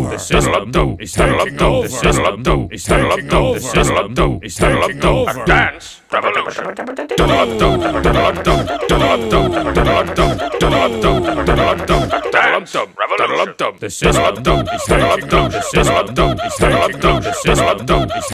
The system is down. The system is down. The system is down. The system is down. The system is down. Dance. The system is